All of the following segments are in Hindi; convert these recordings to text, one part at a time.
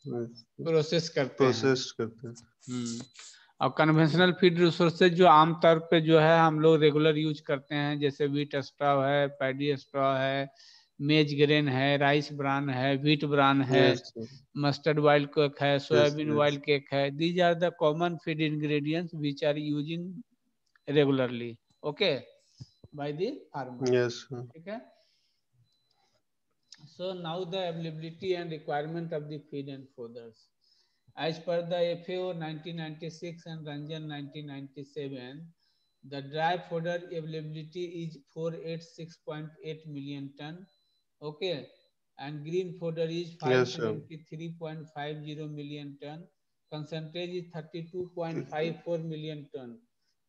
प्रोसेस करते हैं। प्रोसेस करते हैं। और कन्वेंशनल फीड रिसोर्सेज जो आमतौर पे जो है हम लोग रेगुलर यूज करते हैं, जैसे व्हीट स्ट्रॉ है, पैडी स्ट्रॉ है, मेज ग्रेन है, राइस ब्रान है, व्हीट ब्रान है, Yes, sir. Mustard oil cake है, Yes, soybean yes. Oil cake है। These are the common feed ingredients which are using regularly, okay, by the farmer. Yes, sir. ठीक है। So now the availability and requirement of the feed and fodders. As per the FAO 1996 and Ranjan 1997, the dry fodder availability is 486.8 million ton, okay, and green fodder is Yes, sir. 573.50 million ton. Concentrate is 32.54 million ton.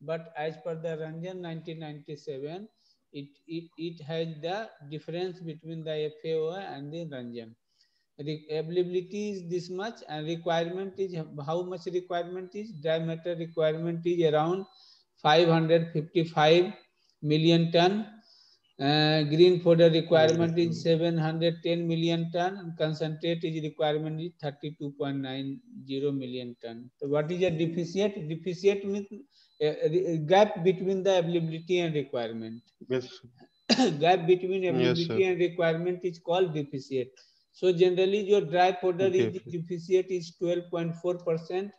But as per the Ranjan 1997, it has the difference between the FAO and the Ranjan. Availability is this much and requirement is how much requirement is? Dry matter requirement is around 555 million ton. Green fodder requirement is 710 million ton and concentrate is requirement is 32.90 million ton. So what is a deficit? Deficit means a gap between the availability and requirement. Yes. Gap between Yes, availability sir. and requirement is called deficit. So generally your dry fodder is Okay. deficit is 12.4%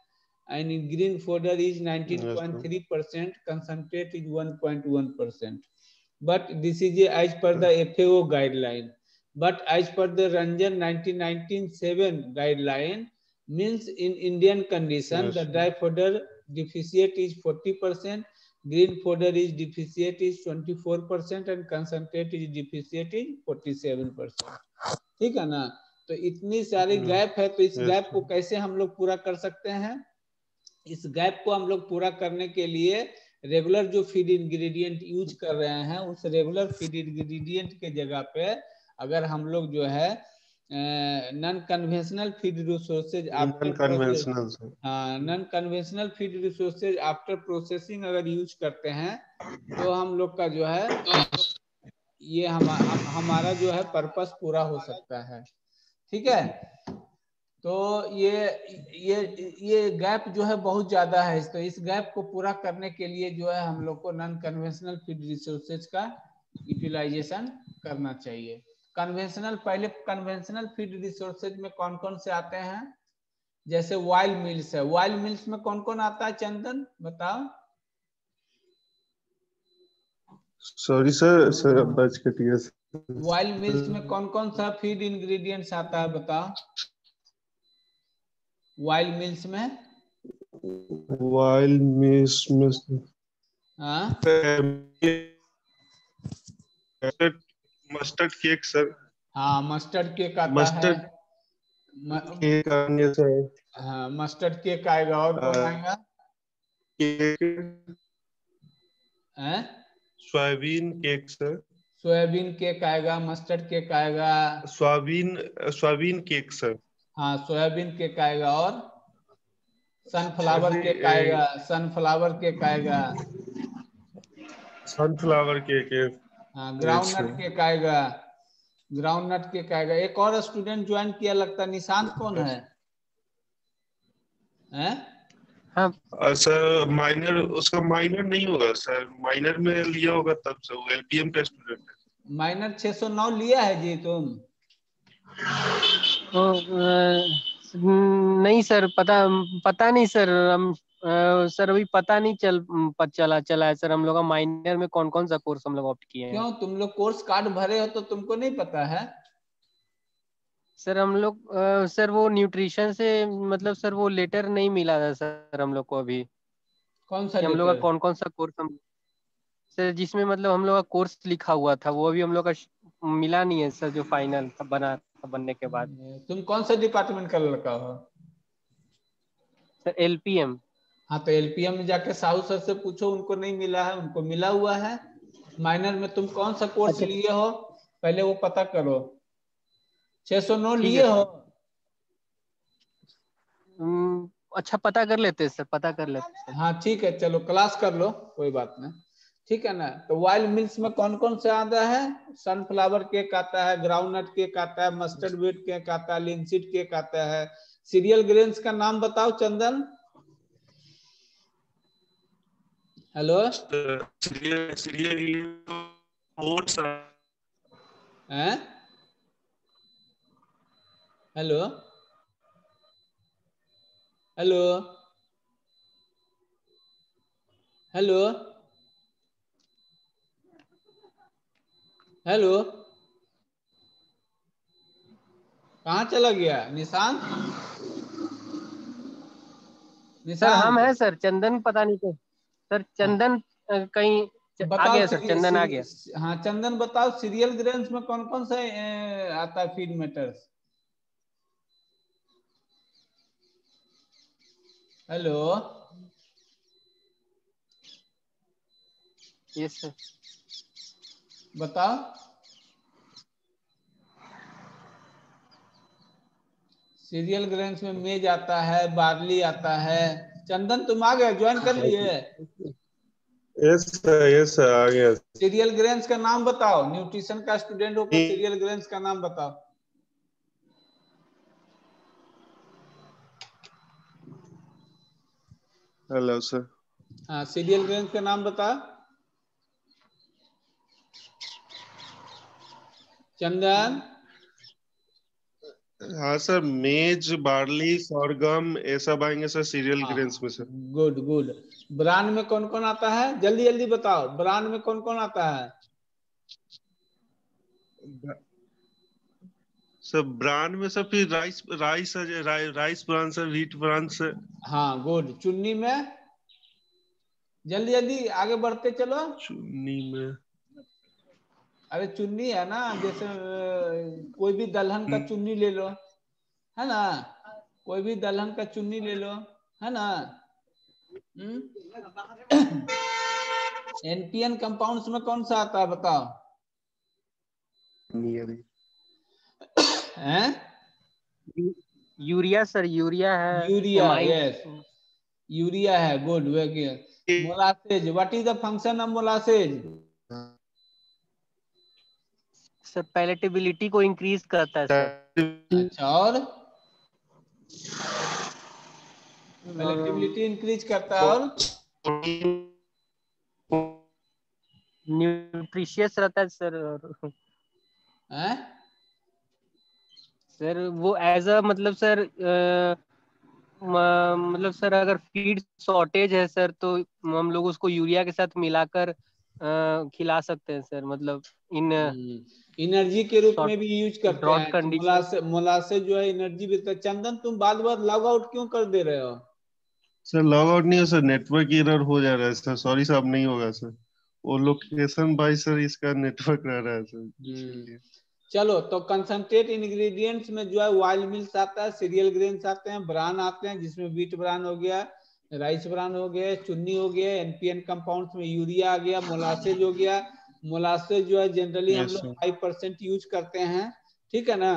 and in green fodder is Yes, sir. 19.3%, concentrate is 1.1%. But this is as per the FAO guideline. But as per the Ranjan 1997 guideline, means in Indian condition, Yes, the sir. dry fodder deficit is 40%, green fodder is deficit is 24% and concentrate is deficit is 47%. ठीक है ना। तो इतनी सारी गैप है, तो इस Yes, गैप sir. को कैसे हम लोग पूरा कर सकते हैं? इस गैप को हम लोग पूरा करने के लिए रेगुलर जो फीड इंग्रेडिएंट यूज कर रहे हैं, उस रेगुलर फीड इंग्रेडिएंट के जगह पे अगर हम लोग जो है non conventional feed resources after process, Unconventional, sir. हाँ, non conventional feed resources after processing अगर यूज करते हैं तो हम लोग का जो है ये हमारा जो है पर्पस पूरा हो सकता है। ठीक है। तो ये गैप जो है बहुत ज्यादा है, तो इस गैप को पूरा करने के लिए जो है हम लोग को नॉन कन्वेंशनल फीड रिसोर्सेज का यूटिलाइजेशन करना चाहिए। पहले कन्वेंशनल फीड रिसोर्सेज में कौन कौन से आते हैं? जैसे वाइल मिल्स है, वाइल मिल्स में कौन कौन आता है चंदन बताओ? Sorry, sir. Sir, बच कटिया. वाइल मिल्स में कौन कौन सा फीड इंग्रेडिएंट्स आता है बताओ? वाइल मिल्स में Wild miss हाँ mustard cake, sir. हाँ, मस्टर्ड केक आता है। Mustard cake आने से हाँ, मस्टर्ड केक आएगा। और कौन आएगा? केक हैं? Soybean cake, sir. Soybean cake आएगा, मस्टर्ड केक आएगा। Soybean cake, sir. हाँ, सोयाबीन केक आएगा। और सनफ्लावर सर केक आएगा, सनफ्लावर केक आएगा। सनफ्लावर केक है. हाँ, ग्राउंडनट केक आएगा, ग्राउंडनट केक आएगा। एक और स्टूडेंट ज्वाइन किया लगता है, निशांत कौन है? हैं? हाँ सर, माइनर उसका माइनर नहीं होगा सर, माइनर में लिया होगा तब से, वो एलपीएम का स्टूडेंट है। माइनर 609 लिया है जी तुम? नहीं सर, पता नहीं सर। हम सर अभी पता नहीं चला है सर, हम लोग का माइनर में कौन कौन सा कोर्स हम लोग ऑप्ट किए हैं। क्यों, तुम लोग कोर्स कार्ड भरे हो तो तुमको नहीं पता है? सर हम लोग सर वो न्यूट्रिशन से मतलब सर वो लेटर नहीं मिला था सर हम लोग को अभी, कौन सा कि हम लोग का लेटर? कौन कौन सा कोर्स हम सर जिसमें मतलब हम लोग का कोर्स लिखा हुआ था वो अभी हम लोग का मिला नहीं है सर, जो फाइनल बनने के बाद। तुम कौन सा डिपार्टमेंट का लड़का हो? Sir LPM. हाँ, तो एलपीएम में जाके साहू सर से पूछो, उनको नहीं मिला है, उनको मिला हुआ है। माइनर में तुम कौन सा कोर्स लिए हो पहले वो पता करो। 609 ठीक है लिए हो? सर। अच्छा, पता कर लेते हैं सर, पता कर लेते हैं। हाँ ठीक है, चलो क्लास कर लो, कोई बात नहीं। ठीक है ना। तो वाइल्ड मिल्स में कौन कौन से आता है? सनफ्लावर केक आता है, ग्राउंडनट केक आता है, मस्टर्ड व्हीट केक आता है, लिनसीड केक आता है, सीरियल ग्रेन्स का नाम बताओ चंदन। हेलो सीरियल ओट्स हैं? हेलो हेलो हेलो हेलो, कहाँ चला गया निशांत? सर हम निशांत है सर, चंदन पता नहीं तो सर, चंदन कहीं आ बताओ गया सर, चंदन आ गया। हाँ चंदन बताओ, सीरियल ग्रेन्स में कौन कौन सा आता है feed matters? Hello yes sir. बताओ। सीरियल ग्रेन्स में मेज आता है, बार्ली आता है। चंदन तुम आ गए, ज्वाइन कर लिए? यस सर आ गया। सीरियल ग्रेन्स का नाम बताओ, न्यूट्रिशन का स्टूडेंट होकर सीरियल ग्रेन्स का नाम बताओ। Hello sir. हाँ सीरियल ग्रेन्स का नाम बता चंदन। हाँ सर, मेज, बार्ली, सोरगम ये सब आएंगे सर सीरियल हाँ ग्रेन्स में सर। Good good. ब्रांड में कौन कौन आता है, जल्दी जल्दी बताओ, ब्रांड में कौन कौन आता है? सर ब्रांड में सर फिर rice brand sir, wheat brand sir. हाँ गुड। चुन्नी में जल्दी जल्दी आगे बढ़ते चलो। चुन्नी में अरे चुन्नी है ना, जैसे कोई भी दलहन का चुन्नी ले लो, है ना, कोई भी दलहन का चुन्नी ले लो, है ना। एनपीएन कंपाउंड्स में कौन सा आता है बताओ? हैं? यूरिया सर, यूरिया है, यूरिया, एमाइन। यस यूरिया है, good very good. Molasses, what is the function of molasses? Sir palatability को इंक्रीज करता है सर। अच्छा, और पैलेटेबिलिटी इंक्रीज करता है, और न्यूट्रिशियस रहता है सर। हैं? सर वो एज अ मतलब सर मतलब सर अगर फीड शॉर्टेज है सर, तो हम लोग उसको यूरिया के साथ मिलाकर खिला सकते हैं सर, मतलब इन एनर्जी के रूप शॉर्ट में भी यूज करते ड्रॉट हैं, तो कंडीशन। मोलासेज जो है एनर्जी भी देता है। चंदन तुम बार बार लॉग आउट क्यों कर दे रहे हो? सर लॉग आउट नहीं हो सर, नेटवर्क एरर हो जा रहा है सर। सॉरी सर, अब नहीं होगा सर। वो लोकेशन बाय सर इसका नेटवर्क रह रहा है सर, इसीलिए। चलो, तो कंसंट्रेट इंग्रेडिएंट्स में जो है ऑयल मिल्स आता है, सीरियल ग्रेन्स आते हैं, ब्रान आते हैं जिसमें व्हीट ब्रान हो गया, राइस ब्रान हो गया, चुन्नी हो गया, एनपीएन कंपाउंड्स में यूरिया आ गया, मोलासेज हो गया। मोलासेज जो है जनरली हम यस लोग सर। 5% यूज करते हैं, ठीक है ना।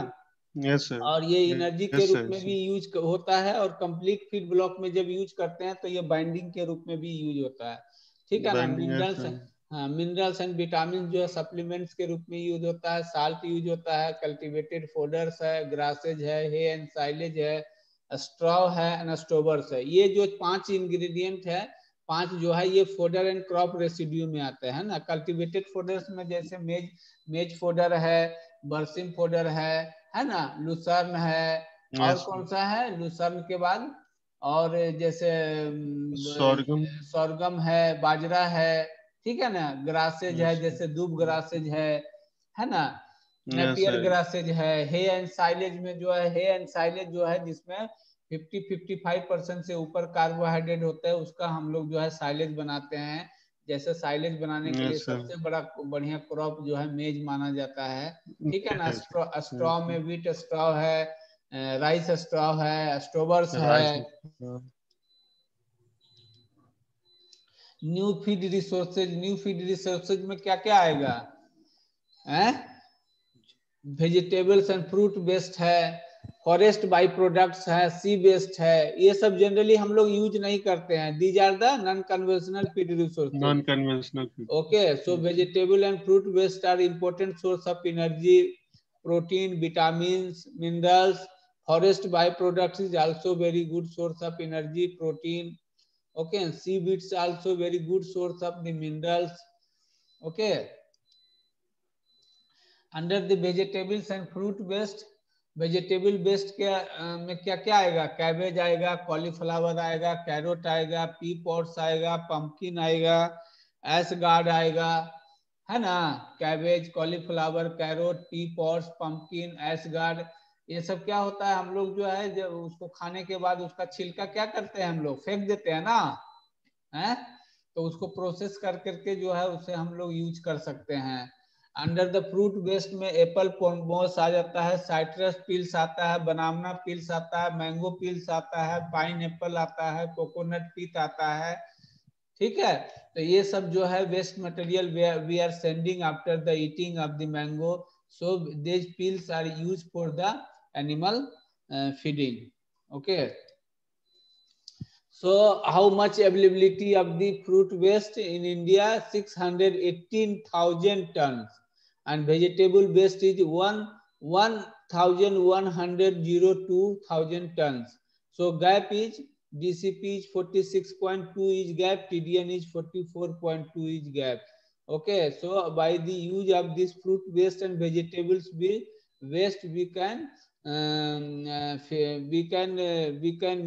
Yes sir. और ये एनर्जी के यस रूप सर। में भी यूज होता है, और कंप्लीट फीड ब्लॉक में जब यूज करते हैं तो ये बाइंडिंग के रूप में भी यूज होता है, ठीक है ना। बाइंडिंग। Yes minerals, sir. हाँ मिनरल्स एंड विटामिन जो है सप्लीमेंट्स के रूप में यूज होता है, साल्ट यूज होता है, कल्टीवेटेड फोडर्स है, ग्रासेज है, हे एंड साइलेज है, स्ट्रॉ है एंड स्टोवर्स है। ये जो 5 इंग्रेडिएंट है, 5 जो है ये फोडर एंड क्रॉप रेसिड्यू में आते हैं ना। कल्टीवेटेड फोडर्स में जैसे मेज फोडर है, बर्सिम फोडर है ना, लुसर्न है, और यस कौन सा है लुसर्न के बाद? और जैसे सॉरगम। sorghum है, बाजरा है, ठीक है ना, ग्रासेज है यस जैसे दूब ग्रासेज है ना, यस नेपियर सर। ग्रासेज है। हे एंड साइलेज में जो है, हे एंड साइलेज जो है जिसमें 50-55% से ऊपर कार्बोहाइड्रेट होता है, उसका हम लोग जो है साइलेज बनाते हैं। जैसे साइलेज बनाने के लिए यस सर। सबसे बड़ा बढ़िया क्रॉप जो है मेज माना जाता है, ठीक है ना। यस स्ट्रॉ में व्हीट स्ट्रॉ है, राइस स्ट्रॉ है, स्टोवर्स है। Rice. New feed resources, new feed resources में क्या क्या आएगा? वेजिटेबल्स एंड फ्रूट बेस्ड है, फॉरेस्ट बाई प्रोडक्ट्स है, सी बेस्ड है। ये सब जनरली हम लोग यूज नहीं करते हैं। These are the non conventional feed resources. Non conventional food. Okay, so vegetable and fruit based are important source of energy, protein, vitamins, minerals, Forest byproducts is also very good source of energy, protein. Okay, and seaweeds also very good source of the minerals. Okay. Under the vegetables and fruit based, vegetable based के में क्या क्या आएगा? कैबेज आएगा, कॉलीफ्लावर आएगा, कैरोट आएगा, पी पॉट्स आएगा, पंपकिन आएगा, एस गार्ड आएगा, है ना? Cabbage, cauliflower, carrot, P pots, pumpkin, S guard, ये सब क्या होता है? हम लोग जो है जब उसको खाने के बाद उसका छिलका क्या करते हैं? हम लोग फेंक देते हैं ना, है? तो उसको प्रोसेस कर करके जो है उसे हम लोग यूज कर सकते हैं। अंडर द फ्रूट बेस्ड में एप्पल पोमोस आ जाता है, साइट्रस पिल्स आता है, बनाना पिल्स आता है, मैंगो पिल्स आता है, पाइन एप्पल आता है, कोकोनट पिट आता है, ठीक है? तो ये सब जो है waste material we are sending after the eating of the mango, so this peels are use for the animal feeding. Okay, so how much availability of the fruit waste in India? 618,000 tons, and vegetable waste is 1,102,000 tons. So gap is DCP is 46.2 is gap, TDN is 44.2 is gap. Okay, so by the use of this fruit waste and vegetables waste, we can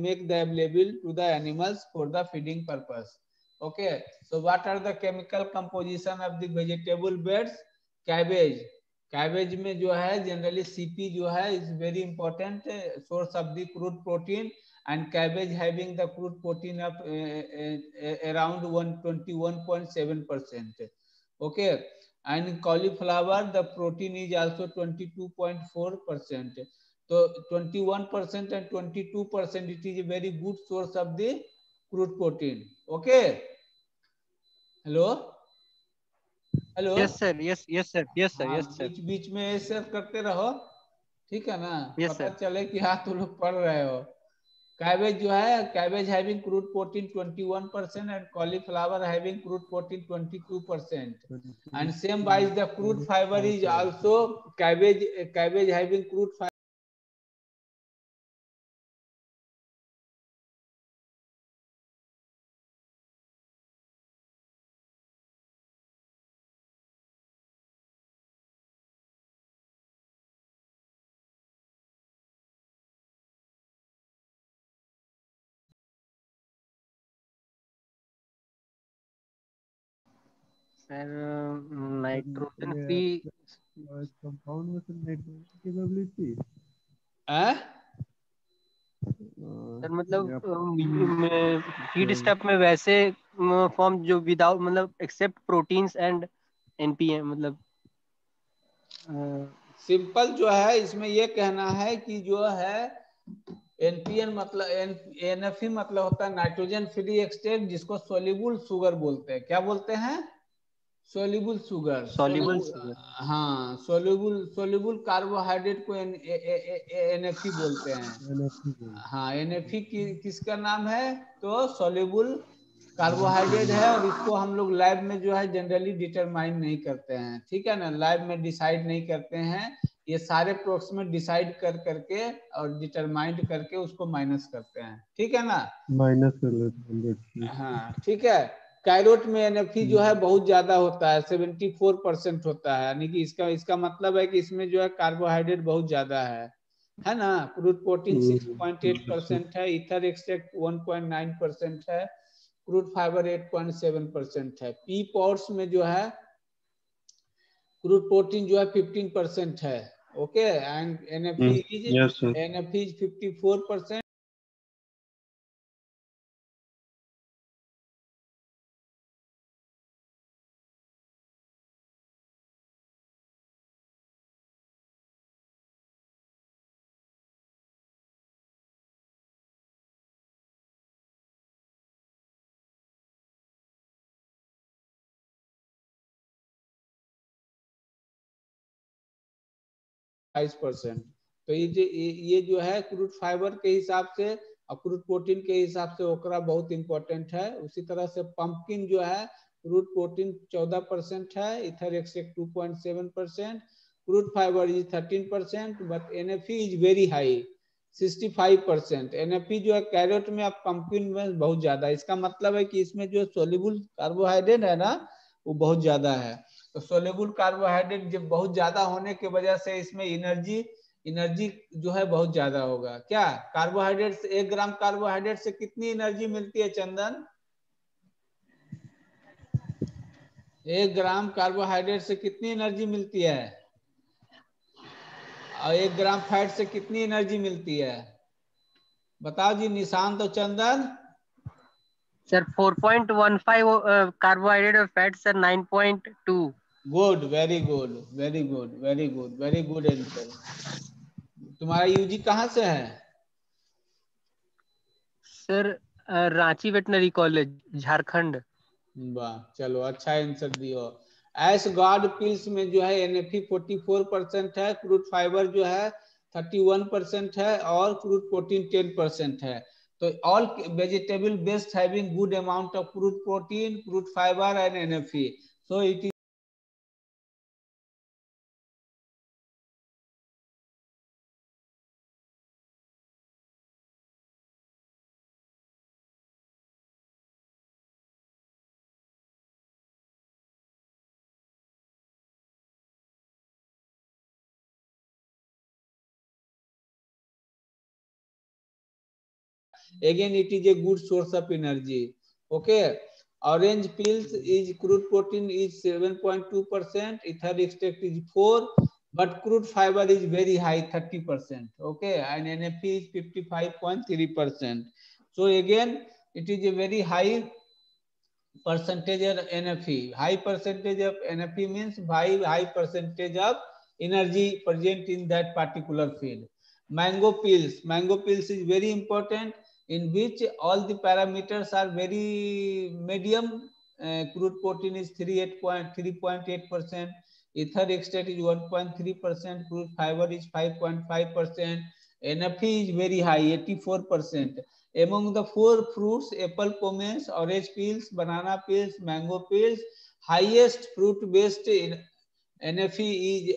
make the available to the animals for the feeding purpose. Okay, so what are the chemical composition of the vegetable beds? Cabbage में जो है जनरली सीपी जो है is very important source of the crude protein, and cabbage having the crude protein of around 121.7%. Okay, and cauliflower the protein is also 22.4%. So 21% and 22%, it is a very good source of the crude protein. Okay, hello hello, yes sir, yes yes sir, yes sir, yes sir, बीच बीच में ऐसे करते रहो, ठीक है ना? Yes, पता sir. चले कि हाँ तुम लोग पढ़ रहे हो। कैबेज जो है, cabbage having crude protein 21% and cauliflower having crude protein 22%, and same wise the crude fibre is also cabbage having crude fibre nitrogen free compound में सर नाइट्रोजन कैपेबिलिटी सर, मतलब फीड स्टफ में वैसे फॉर्म जो विदाउट मतलब एक्सेप्ट प्रोटीन्स एंड एनपीएम, मतलब सिंपल जो है इसमें ये कहना है कि जो है एनपीएन मतलब एनएफई मतलब होता है नाइट्रोजन फ्री एक्सट्रैक्ट, जिसको सोल्यूबल शुगर बोलते हैं। क्या बोलते हैं? Soluble sugar. Soluble sugar. हाँ, सोल्यूबल कार्बोहाइड्रेट को एनएफई बोलते हैं। हाँ, एनएफई किसका नाम है? तो सोल्यूबल कार्बोहाइड्रेट है, और इसको हम लोग लैब में जो है जनरली डिटरमाइन नहीं करते हैं, ठीक है ना? लैब में डिसाइड नहीं करते हैं, ये सारे प्रोसेस में डिसाइड कर करके और डिटरमाइंड करके उसको माइनस करते हैं, ठीक है ना? माइनस कर लेते हैं। हाँ, ठीक है। कैरोट में एनएफई जो है बहुत ज्यादा होता है, 74% होता है, यानी कि इसका मतलब है कि इसमें जो है कार्बोहाइड्रेट बहुत ज्यादा है ना? क्रूड प्रोटीन 6.8% है, इथर एक्सट्रैक्ट 1.9% है, क्रूड फाइबर 8.7% है। पी पॉट्स में जो है क्रूड प्रोटीन जो है 15% है। Okay, and NFE is 54%। तो ये जो है क्रूड फाइबर के हिसाब से और क्रूड प्रोटीन के हिसाब से ओकरा बहुत इंपॉर्टेंट है। उसी तरह से पंपकिन जो है क्रूड प्रोटीन 14% है, ether extract 2.7%, crude fibre is 13%, but NFE is very high 65%। NFE जो है कैरेट में अब पंपिन में बहुत ज्यादा है, इसका मतलब है कि इसमें जो सोल्यूबल कार्बोहाइड्रेट है ना वो बहुत ज्यादा है। तो सोल्यूबल कार्बोहाइड्रेट जब बहुत ज्यादा होने की वजह से इसमें एनर्जी जो है बहुत ज्यादा होगा। क्या कार्बोहाइड्रेट से 1 ग्राम कार्बोहाइड्रेट से कितनी एनर्जी मिलती है चंदन? 1 ग्राम कार्बोहाइड्रेट से कितनी एनर्जी मिलती है? और 1 ग्राम फैट से कितनी एनर्जी मिलती है? बताओ जी निशांत और चंदन। सर 4.15 कार्बोहाइड्रेट और fat sir 9.2। Good, very good, very good, very good, very good answer. तुम्हारा यूजी कहाँ से है? Sir Ranchi veterinary college Jharkhand. वाह, चलो अच्छा आंसर दियो। एस गॉड पिल्स में जो है NFE 44% है, क्रूड फाइबर जो है 31% है और क्रूड प्रोटीन 10% है। तो all vegetable based having good amount of crude protein, crude fibre and NFE, so it again it is a good source of energy. Okay, orange pills is crude protein is 7.2%, ether extract is 4, but crude fiber is very high 30%. Okay, and NFE is 55.3%. So again it is a very high percentage of NFE. High percentage of NFE means high percentage of energy present in that particular feed. Mango pills is very important, in which all the parameters are very medium. Crude protein is 3.8%, ether extract is 1.3%, crude fiber is 5.5%, NFE is very high 84%. Among the 4 fruits, apple, pomace, orange peels, banana peels, mango peels, highest fruit based NFE is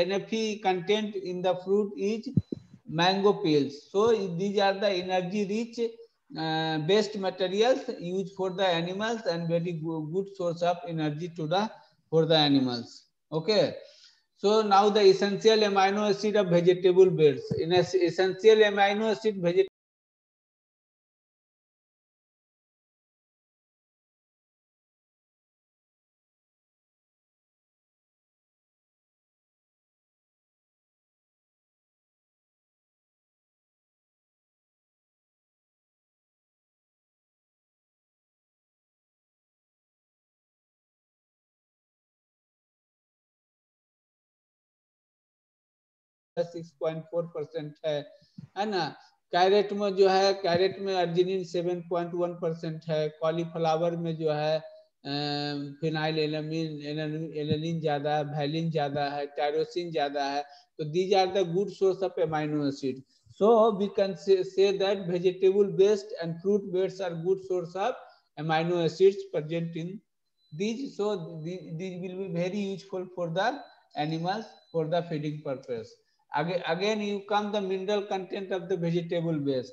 NFE content in the fruit is mango peels. So these are the energy rich based materials used for the animals and very good source of energy to the for the animals. Okay. So now the essential amino acid of vegetable beds. In essential amino acid vegetable ,6.4% है ना। कैरेट में जो है कैरेट में अर्जिनिन 7.1% है, कॉलीफ्लावर में जो है फिनाइल एलानिन ज्यादा है, वैलिन ज्यादा है, टायरोसिन ज्यादा है। तो these are the good source of amino acid. So we can say that vegetable based and fruit based are good source of amino acids present in these. So these will be very useful for the animals for the feeding purpose. Again you come the mineral content of the vegetable based.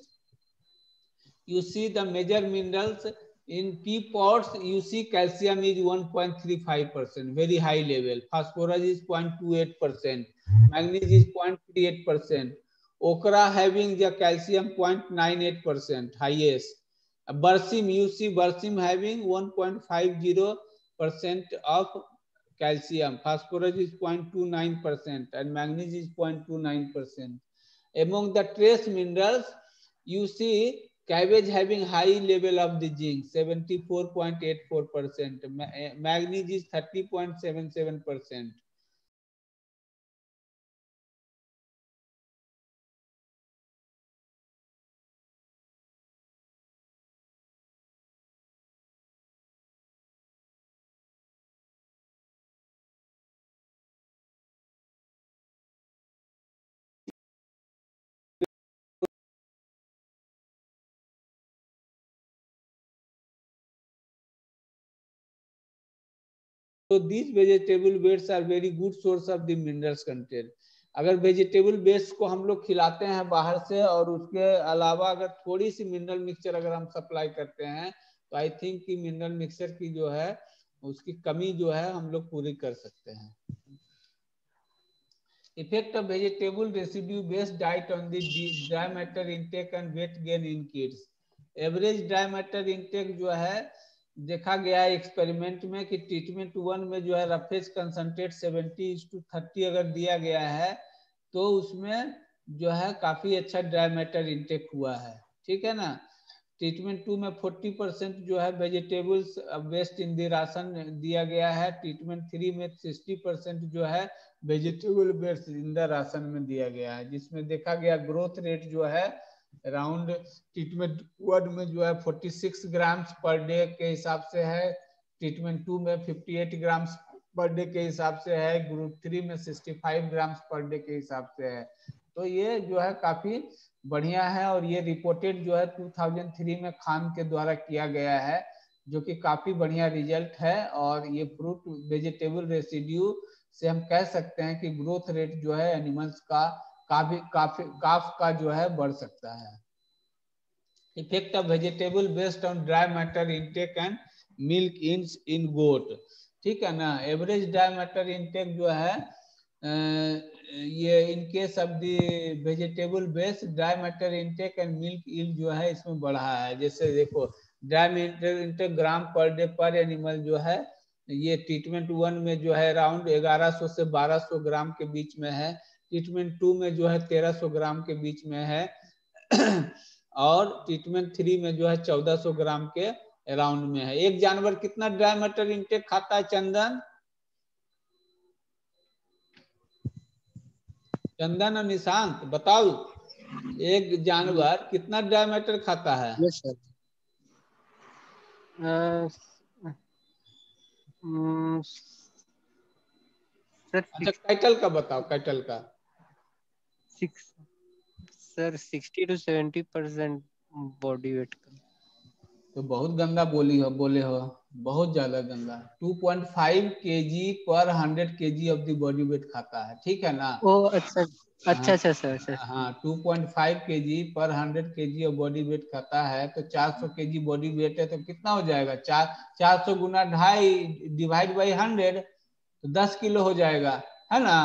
You see the major minerals in pea pods. You see calcium is 1.35%, very high level. Phosphorus is 0.28%, magnesium is 0.38%. Okra having the calcium 0.98%, highest. Bersim, you see bersim having 1.50% of calcium, phosphorus is 0.29% and magnesium is 0.29%. Among the trace minerals, you see cabbage having high level of the zinc 74.84%, magnesium is 30.77%. So these vegetable beds are very good source of the minerals content. अगर वेजिटेबल बेस को हम लोग खिलाते हैं बाहर से और उसके अलावा अगर थोड़ी सी मिनरल मिक्सचर अगर हम सप्लाई करते हैं तो आई थिंक कि मिनरल मिक्सचर की जो है उसकी कमी जो है हम लोग पूरी कर सकते हैं। Effect of vegetable residue based diet on the dry matter intake and weight gain in kids. Average dry matter intake जो है देखा गया है एक्सपेरिमेंट में कि ट्रीटमेंट 1 में जो है रफेज कंसंट्रेट 70:30 अगर दिया गया है तो उसमें जो है काफी अच्छा ड्राई मैटर इंटेक हुआ है, ठीक है ना। ट्रीटमेंट 2 में 40% जो है vegetables waste in the ration दिया गया है। ट्रीटमेंट 3 में 60% जो है vegetable waste in the ration में दिया गया है, जिसमें देखा गया ग्रोथ रेट जो है अराउंड ट्रीटमेंट 1 में जो है 46 ग्राम्स पर डे के हिसाब से है, ट्रीटमेंट 2 में 58 ग्राम्स पर डे के हिसाब से है, ग्रुप 3 में 65 ग्राम्स पर डे के हिसाब से है। तो ये जो है काफी बढ़िया है और ये रिपोर्टेड जो है 2003 में खान के द्वारा किया गया है, जो कि काफी बढ़िया रिजल्ट है। और ये फ्रूट वेजिटेबल रेसिड्यू से हम कह सकते हैं कि ग्रोथ रेट जो है एनिमल्स का काफ का जो है बढ़ सकता है। Effect of vegetable based on dry matter intake and milk in goat, ठीक है ना। एवरेज ड्राई मैटर इनटेक जो है ये in case of the vegetable based dry matter intake and milk yield जो है इसमें बढ़ा है। जैसे देखो ड्राई मैटर इनटेक ग्राम पर डे पर एनिमल जो है ये ट्रीटमेंट 1 में जो है अराउंड 1100 से 1200 ग्राम के बीच में है, ट्रीटमेंट 2 में जो है 1300 ग्राम के बीच में है और ट्रीटमेंट 3 में जो है 1400 ग्राम के अराउंड में है। एक जानवर कितना ड्राई मैटर इनटेक खाता है चंदन? चंदन और निशांत बताओ, एक जानवर कितना ड्राई मैटर खाता है? Yes sir. अच्छा कैटल का बताओ, कैटल का। 60 to 70% बॉडी वेट का। तो बहुत गंदा बोले हो, बहुत ज्यादा गंदा। 2.5 kg पर 100 kg of the body weight खाता है, ठीक है ना। ओ अच्छा अच्छा सर। हाँ 2.5 kg पर 100 kg ऑफ बॉडी वेट खाता है, तो 400 kg बॉडी वेट है तो कितना हो जाएगा? 400 गुना 2.5 डिवाइड बाई 100 तो 10 किलो हो जाएगा, है ना।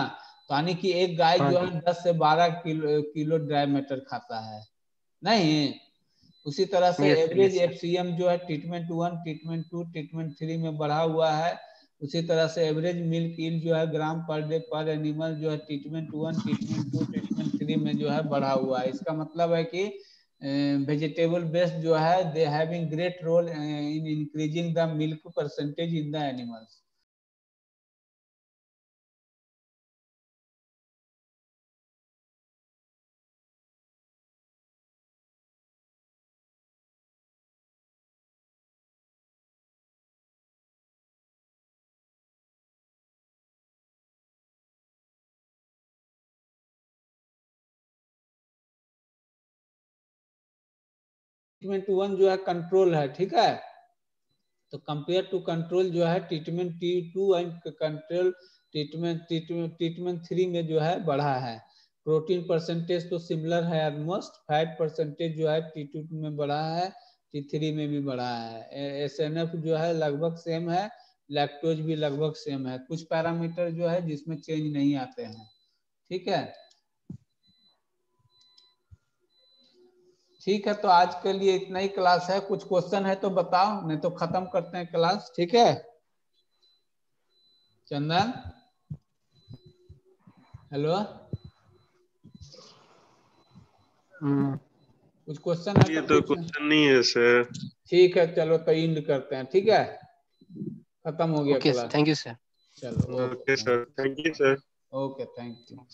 तो यानी कि एक गाय जो है 10 से 12 किलो ड्राई मैटर खाता है नहीं। उसी तरह से एवरेज एफसीएम जो है ट्रीटमेंट 1, ट्रीटमेंट 2, ट्रीटमेंट 3 में बढ़ा हुआ है। उसी तरह से एवरेज मिल्क यील्ड जो है ग्राम पर डे पर एनिमल जो है ट्रीटमेंट 1, ट्रीटमेंट 2, ट्रीटमेंट 3 में जो है बढ़ा हुआ है। इसका मतलब है कि वेजिटेबल बेस्ड जो है they having great role in increasing the milk percentage in the animals. Treatment 1 जो है कंट्रोल है, ठीक है। तो कंपेयर टू कंट्रोल जो है treatment T2 and control treatment 3 में जो है बढ़ा है। प्रोटीन परसेंटेज तो सिमिलर है ऑलमोस्ट, फैट परसेंटेज जो है T2 में बढ़ा है, T3 में भी बढ़ा है। SNF जो है लगभग सेम है, लैक्टोज भी लगभग सेम है। कुछ पैरामीटर जो है जिसमें चेंज नहीं आते हैं, ठीक है। ठीक है, तो आज के लिए इतना ही क्लास है। कुछ क्वेश्चन है तो बताओ, नहीं तो खत्म करते हैं क्लास, ठीक है। चंदन हेलो, कुछ क्वेश्चन है ये तो क्वेश्चन नहीं है सर। ठीक है चलो तो एंड करते हैं, ठीक है, खत्म हो गया क्लास। Thank you sir. चलो okay sir, thank you sir. Okay thank you.